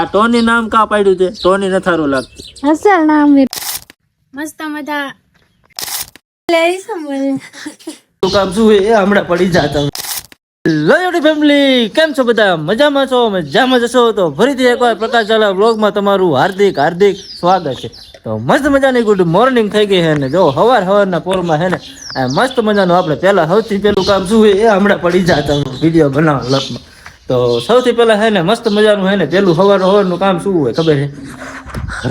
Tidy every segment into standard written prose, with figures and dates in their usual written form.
આ ટોની નામ કા પાડ્યું છે? ટોની ન થારું લાગતું. અસલ નામ મસ્ત મજા લઈ સંભળ તો કામ શું એ હમણાં પડી જાતા. હેલો યુટ્યુબ ફેમિલી, કેમ છો બધા? મજામાં છો? મજામાં જશો તો ફરીથી એકવાર પ્રકાશ ઝાલા વ્લોગમાં તમારું હાર્દિક સ્વાગત છે. તો મસ્ત મજાની ગુડ મોર્નિંગ થઈ ગઈ છે ને જો હવારના પોરમાં છે ને મસ્ત મજાનું આપણે પહેલા સૌથી પહેલું કામ શું એ હમણાં પડી જાતા વિડીયો બનાવવા લપમાં. તો સૌથી પહેલા છે ને મસ્ત મજાનું છે ને પેલું હવારનું કામ શું હોય ખબર છે?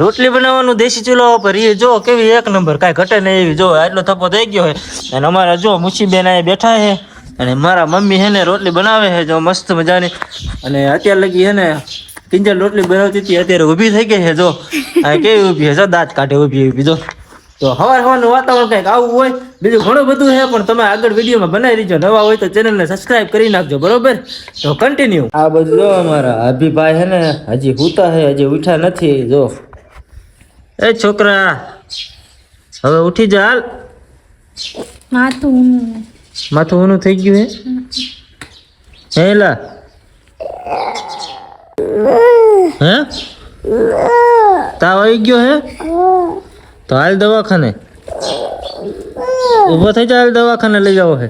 રોટલી બનાવવાનું દેશી ચૂલા ઉપર. એ જો કેવી એક નંબર, કાંઈ ઘટે નહીં એવી. જો આટલો થપ્પો થઈ ગયો છે અને અમારા જો મુસીબેન અહીંયા બેઠા છે અને મારા મમ્મી છે ને રોટલી બનાવે છે જો મસ્ત મજાની. અને અત્યારે લગી છે ને કિંજલ રોટલી બનાવતી હતી, અત્યારે ઊભી થઈ ગઈ છે. જો આ કેવી ઊભી છે, જો દાંત કાઢે ઊભી જો. તો હવારનું વાતાવરણ કંઈક આવું હોય. બીજું ઘણું બધું છે પણ તમે આગળ વિડીયોમાં બનાવી દીજો. નવા હોય તો ચેનલને સબસ્ક્રાઇબ કરી નાખજો, બરોબર? તો કન્ટિન્યુ. આ બધું જો અમારા અભિભાઈ છે ને હજી સૂતા છે, હજી ઉઠ્યા નથી. જો એ છોકરા હવે ઉઠી જા. હાલ, માથું ઊનું થઈ ગયું હે હેલા? હે તાવ આવી ગયો હે? તો હાલ દવાખાને. ઊભો થઈ જા, હાલ દવાખાને લઈ જાવ હે.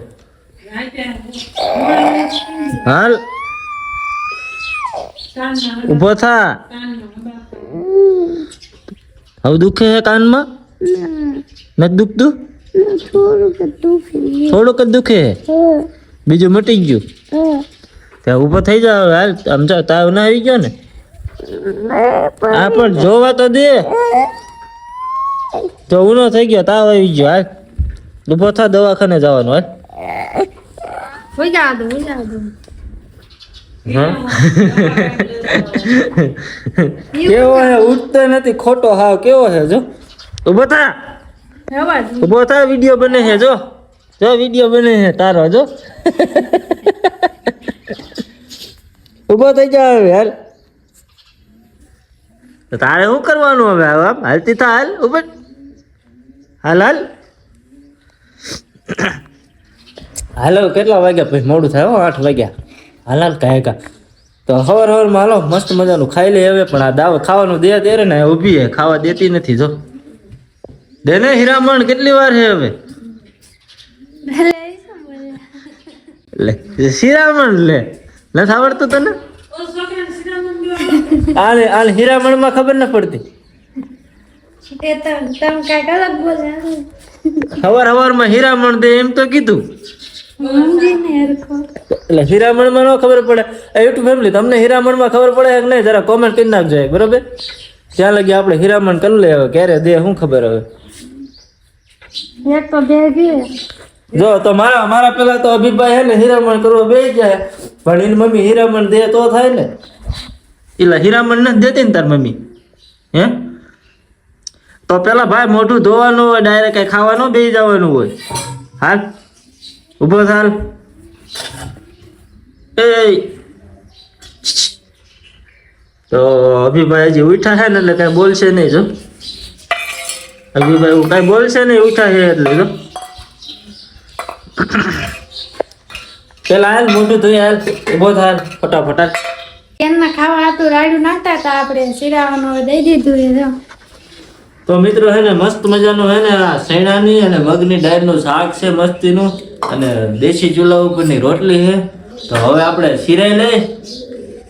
હાલ ઊભો થા. હવે દુખે હે કાનમાં? નથી દુખતું? થોડુંક જ દુખે હે, બીજું મટી ગયું? ત્યાં ઊભો થઈ જાવ. હાલ આમ જા, તાવ ના આવી ગયો ને? આ પણ જોવા તો દે. તો ઊનો થઈ ગયો, તાવ આવી ગયો. હાલ ઊભો થા, દવાખાને જવાનું. હાલ કેવો હે? ઉઠતો નથી ખોટો હાવ. કેવો હે? જો ઊભો થા, ઊભો થા. વિડીયો બને છે જો, જો વિડીયો બને છે તારો. જો ઊભો થઈ જાવ હવે. હાલ તો તારે શું કરવાનું હવે? આમ હાલતી થા. હાલ ઊભો. હાલ હાલ હાલો. કેટલા વાગ્યા? પછી મોડું થાય હો, 8 વાગ્યા. હાલ હાલ કાંઈ. તો હવારમાં હાલો મસ્ત મજાનું ખાઈ લે હવે. પણ આ દાવ ખાવાનું દે ત્યારે ને ઊભી હે, ખાવા દેતી નથી. જો દે ને હીરામણ, કેટલી વાર છે હવે? લે શિરામણ લે, નથી આવડતું તને? આને હીરામણ માં ખબર ન પડતી. હવારમાં હીરામણ દે એમ તો કીધું. એટલે હીરામણ માં ન ખબર પડે? યુટ્યુબ ફેમિલી, તમને હીરામણ માં ખબર પડે કે નહીં? જરા કોમેન્ટ કરી નાખજો, બરોબર? ત્યાં લગી આપણે હીરામણ કરી લે. હવે ક્યારે દે શું ખબર? હવે જો તો મારા પેલા તો અભિભાઈ હે ને હીરામણ કરવા બે જાય, પણ એની મમ્મી હીરામણ દે તો થાય ને. એટલે હીરામણ નથી દેતી ને તાર મમ્મી? હે તો પેલા ભાઈ મોઢું ધોવાનું હોય, ડાયરેક્ટ કઈ ખાવાનું બે જવાનું હોય. હાલ ઊભો થાલ. એ તો અભિભાઈ હજી ઉઠા છે ને એટલે કઈ બોલશે નહીં. જો અભિભાઈ કઈ બોલશે નહીં, ઉઠા છે એટલે. જો પેલા હાલ મોઢું ધોઈ. હાલ ઊભો થાલ ફટાફટ. એમાં ખાવા હતું રાડું નાખતા હતા આપણે, શિરાવાનું દઈ દીધું. તો મિત્રો હે ને મસ્ત મજાનું હે ને આ સૈણાની અને મગની દાળનું શાક છે મસ્તીનું, અને દેશી ચૂલા ઉપરની રોટલી છે. તો હવે આપણે શિરાઈ લઈ.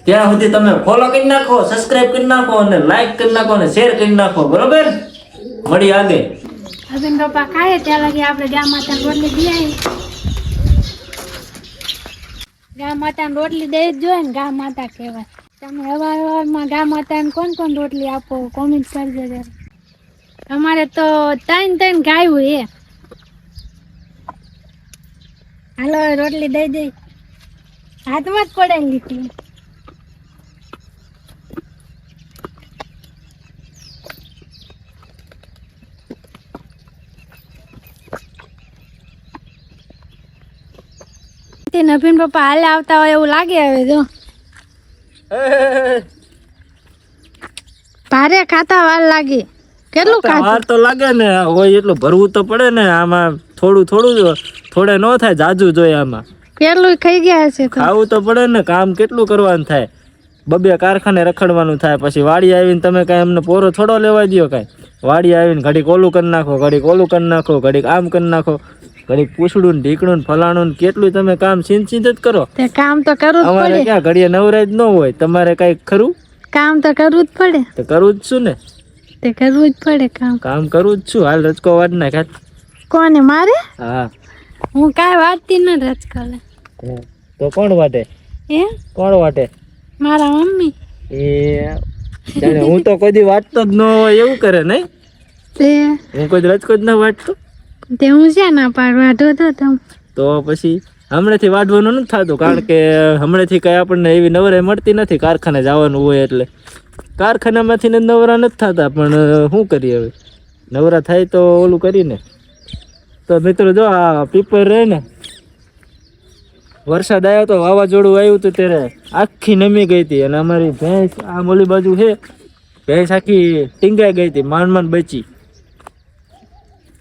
ત્યાં સુધી તમે ફોલો કરી નાખો, સબસ્ક્રાઇબ કરી નાખો અને લાઈક કરી નાખો અને શેર કરી નાખો, બરોબર? મળી આગળ. હસન પપ્પા ખાય ત્યાં લગી આપણે ગા માતા રોટલી દઈ. ગા માતા રોટલી દઈ જ જોઈએ ને, ગા માતા કહેવાય. તમે હવારમાં ગા માતાને કોણ રોટલી આપો કોમેન્ટ કરજો. અમારે તો 3 ગાયું હે. હાલો રોટલી દઈ દઈ, હાથમાં જ પડેલી લીધી. નવીન પપ્પા હાલે આવતા હોય એવું લાગે. હવે જો ભારે ખાતા વાર લાગે. કેટલું વાર તો લાગે ને, હોય એટલું ભરવું તો પડે ને. આમાં થોડે ન થાય, જાજુ જોઈએ આમાં. પેલું ખાઈ ગયા છે. ખાવું તો પડે ને, કામ કેટલું કરવાનું થાય. બબે કારખાને રખડવાનું થાય. પછી વાડી આવીને તમે કાંઈ અમને પોરો થોડો લેવા દો કાંઈ. વાડી આવીને ઘડીક ઓલું કરી નાખો, ઘડીક ઓલું કરી નાખો, ઘડીક આમ કરી નાખો, ઘડીક પૂછડું ને ઢીકણું ને ફલાણું ને કેટલું તમે કામ ચિંતિત જ કરો. તે કામ તો કરવું જ અમારે પડે. ક્યાં ઘડીએ નવરાજ ન હોય. તમારે કાંઈ ખરું? કામ તો કરવું જ પડે. તો કરવું જ છું ને. તે કરવું જ પડે કામ. કામ કરવું જ છું. હાલ રચકો વાટ નાખ હાથ. કોને મારે? હા. હું કાંઈ વાંચતી ન રચકલે. તો કોણ વાટે? કોણ વાટે? મારા મમ્મી. જાણે હું તો કોઈ દી વાટતો જ ન હોય એવું કરે નહીં. તે હું કોઈ રચકો જ ન વાટતો. તે હું છે ના પાડવા વાઢો તમ. તો પછી હમણાંથી વાઢવાનું નથી થતું, કારણ કે હમણાંથી કઈ આપણને એવી નવરાઈ મળતી નથી. કારખાને જવાનું હોય એટલે કારખાનામાંથી ને નવરા નથી થતા. પણ શું કરીએ હવે, નવરા થાય તો ઓલું કરીને. તો મિત્રો જો આ પીપર રહે ને, વરસાદ આવ્યો તો વાવાઝોડું આવ્યું હતું ત્યારે આખી નમી ગઈ હતી. અને અમારી ભેંસ આ ઓલી બાજુ છે, ભેંસ આખી ટીંગાઈ ગઈ હતી, માંડ બચી.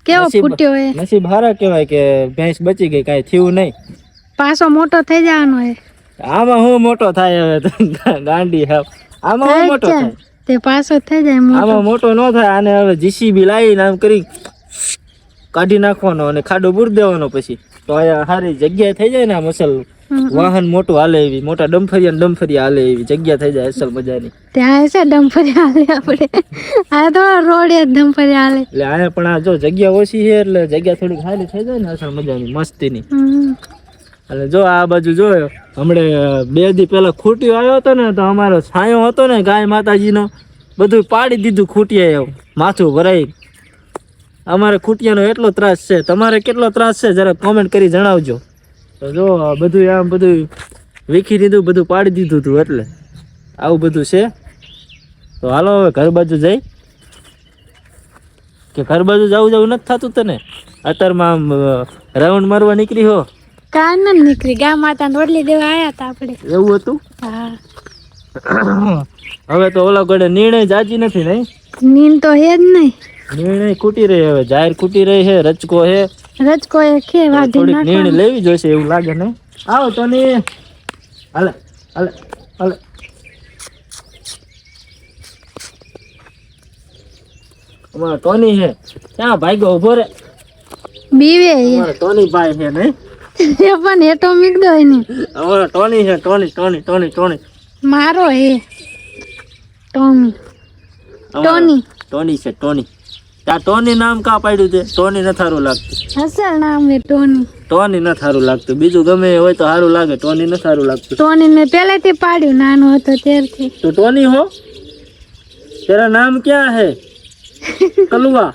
કેવો ફૂટ્યો એ. નસીબ હારા કહેવાય કે ભેંસ બચી ગઈ, કાંઈ થયું નહીં. પાછો મોટો થઈ જવાનો એ. આમાં હું મોટો થાય હવે તો ગાંડી હાવ. આમાં હું મોટો થાય. તે પાછો થઈ જાય મોટો. આમાં મોટો ન થાય. આને હવે જીસીબી લાવીને આમ કરી કાઢી નાખવાનો અને ખાડો બુર દેવાનો. પછી તો અહીંયા સારી જગ્યા થઈ જાય ને, આમ અસલ વાહન મોટું હાલે એવી, મોટા ડમ્ફરિયા હાલે એવી જગ્યા થઈ જાય અસલ મજાની. ત્યાં છે ડમ્ફરિયા હાલે આપણે. આ તો રોડે ડમ્ફરિયા હાલે. એટલે આને પણ આ જો જગ્યા ઓછી છે એટલે જગ્યા થોડીક સારી થઈ જાય ને અસલ મજાની મસ્તીની. અને જો આ બાજુ જોયો, હમણે 2 દી પહેલા ખૂટ્યો આવ્યો હતો ને, તો અમારો છાંયો હતો ને ગાય માતાજીનો, બધું પાડી દીધું ખૂટિયા એવું માથું ભરાઈ. અમારે ખૂટિયાનો એટલો ત્રાસ છે. તમારે કેટલો ત્રાસ છે જરા કોમેન્ટ કરી જણાવજો. તો જો બધું આમ બધું વીખી દીધું, બધું પાડી દીધું હતું. એટલે આવું બધું છે. તો હાલો હવે ઘર બાજુ જઈ. કે ઘર બાજુ જવું નથી થતું તને? અત્યારમાં આમ રાઉન્ડ મારવા નીકળી હો? કાન ન નીકળી, ગા માતા રોટલી દેવા આયા હતા આપણે. એવું હતું? હા. હવે તો ઓલા ગોડે નિર્ણય જાજી નથી નહીં? નીંદ તો હે જ નહીં. નિર્ણય ખૂટી રહી, હવે જાહેર ખૂટી રહી છે. રચકો છે, રચકો એ ખે વાઢી થોડીક નાખો. નિર્ણય લેવી જોઈશે એવું લાગે ને. આવો તો ને, હાલે હાલે હાલે. અમારો ટોની છે ક્યાં ભાગ્યો ઉભો રે? બીવે અમારો ટોની ભાઈ છે નહીં? એ પણ હેઠો મીક દો ને. અમારો ટોની છે, ટોની. મારો હે ટોમી. ટોની છે, ટોની. ત્યાં ટોની નામ કા પાડ્યું છે? ટોની નથી સારું લાગતું. અસલ નામ હે ટોની. ટોની નથી સારું લાગતું. બીજું ગમે એ હોય તો સારું લાગે. ટોની નથી સારું લાગતું. ટોની ને પહેલેથી પાડ્યું, નાનો હતો ત્યારથી. તો ટોની હો, તેરા નામ ક્યાં હે? કલુઆ.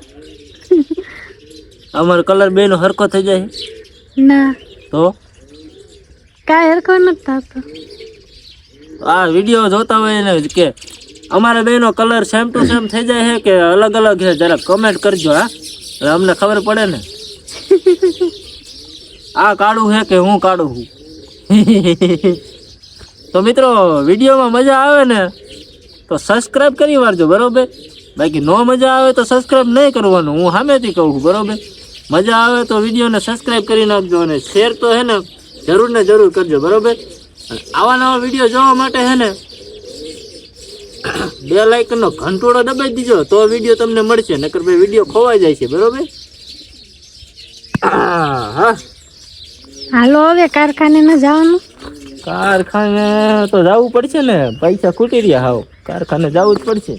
અમારો કલર બે નો હરખો થઈ જાય ના તો કાંઈ હરખો નથી થતો. આ વિડીયો જોતા હોય ને કે અમારા બે નો કલર સેમ ટુ સેમ થઈ જાય છે કે અલગ અલગ છે, જરા કમેન્ટ કરજો. હા, એટલે અમને ખબર પડે ને. આ કાળું છે કે હું કાળું છું. તો મિત્રો વિડીયોમાં મજા આવે ને તો સબસ્ક્રાઇબ કરી વાળજો, બરોબર? બાકી નો મજા આવે તો સબસ્ક્રાઇબ નહીં કરવાનું, હું સામેથી કહું છું, બરોબર? મજા આવે તો વિડીયોને સબસ્ક્રાઇબ કરી નાખજો અને શેર તો હે ને જરૂર ને જરૂર કરજો, બરોબર? આવા નવા વિડીયો જોવા માટે હે ને બે લાઇકનનો ઘંટોળો દબાઈ દીજો તો વિડીયો તમને મળશે, નકર ભાઈ વિડીયો ખોવાઈ જાય છે, બરોબર? હા, હાલો હવે કારખાને ન જવાનું. કારખાને તો જવું પડશે ને, પૈસા ખૂટી રહ્યા. હાવ કારખાને જવું જ પડશે.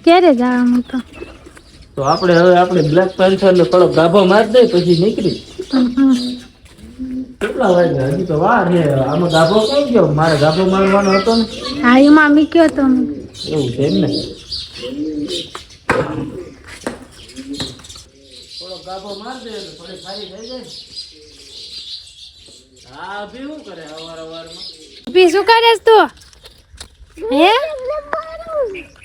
ક્યારે જવાનું? તો આપણે બ્લેક પેન્થર ને થોડો ગાભો મારી દે પછી નીકળી. કેટલા વાગ્યા? હજી તો વાર છે. આમાં ગાભો કેમ ગયો? મારે ગાભો મારવાનો હતો ને. હા, એમાં મીક્યો તો. એવું છે ને. થોડો ગાભો માર દે એટલે થોડી સારી થઈ જાય. હા, ભી શું કરે અવારમાં? ભી શું કરે તું? હે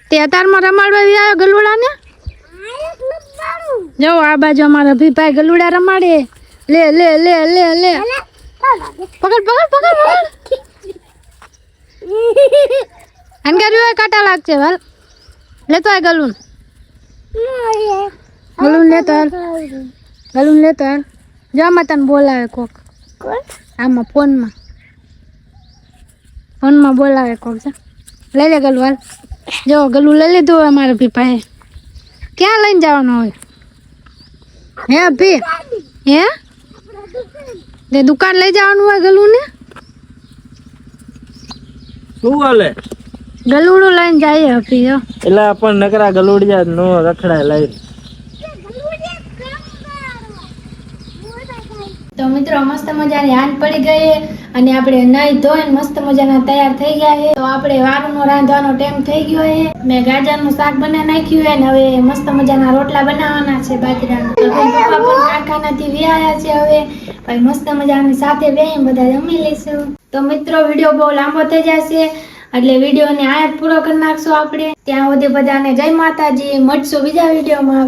તે અતારમાં રમાડવા આવ્યો ગલુડા ને? જો આ બાજુ અમારા ભીભાઈ ગલુડા રમાડે. લે લે લે લે લે પકડ પકડ પકડ પકડ. અનગારી કાટા લાગશે. હાલ લેતો આ ગલુન. ગલુન લેતો હાલ. ગલુન લેતો હાલ. જો આમાં તને બોલાવે કોક. આમાં ફોનમાં. ફોનમાં બોલાવે કોક છે. લઈ લે ગલું હાલ. જો ગલું લઈ લીધું હોય મારા ભી પાસે. ક્યાં લઈને જવાનું હોય? હે ભી હે તે દુકાન લઈ જવાનું હોય ગલું ને. શું હાલે? ગલુડું લઈને જઈએ અભી જો. એટલે પણ નકરા ગલુડિયા નો રખડાય લઈ. તો મિત્રો મસ્ત મજાની હાંજ પડી ગઈ અને આપણે નાઈ ધોઈને મસ્ત મજાના તૈયાર થઈ ગયા છે. તો આપણે વારુનો રાંધવાનો ટાઈમ થઈ ગયો છે. મેં ગાજરનું શાક બનાવી નાખ્યું છે ને હવે મસ્ત મજાના રોટલા બનાવવાના છે બાજરાના. તો પપ્પા પણ કારખાનાથી વ્યાયા છે. હવે ભાઈ મસ્ત મજાની સાથે બેહીને બધા જમી લઈશું. તો મિત્રો વિડીયો બહુ લાંબો થઈ જશે એટલે વિડીયોને આયા પૂરો કરી નાખશું આપણે. ત્યાં સુધી બધાને જય માતાજી. મળશું બીજા વિડીયોમાં.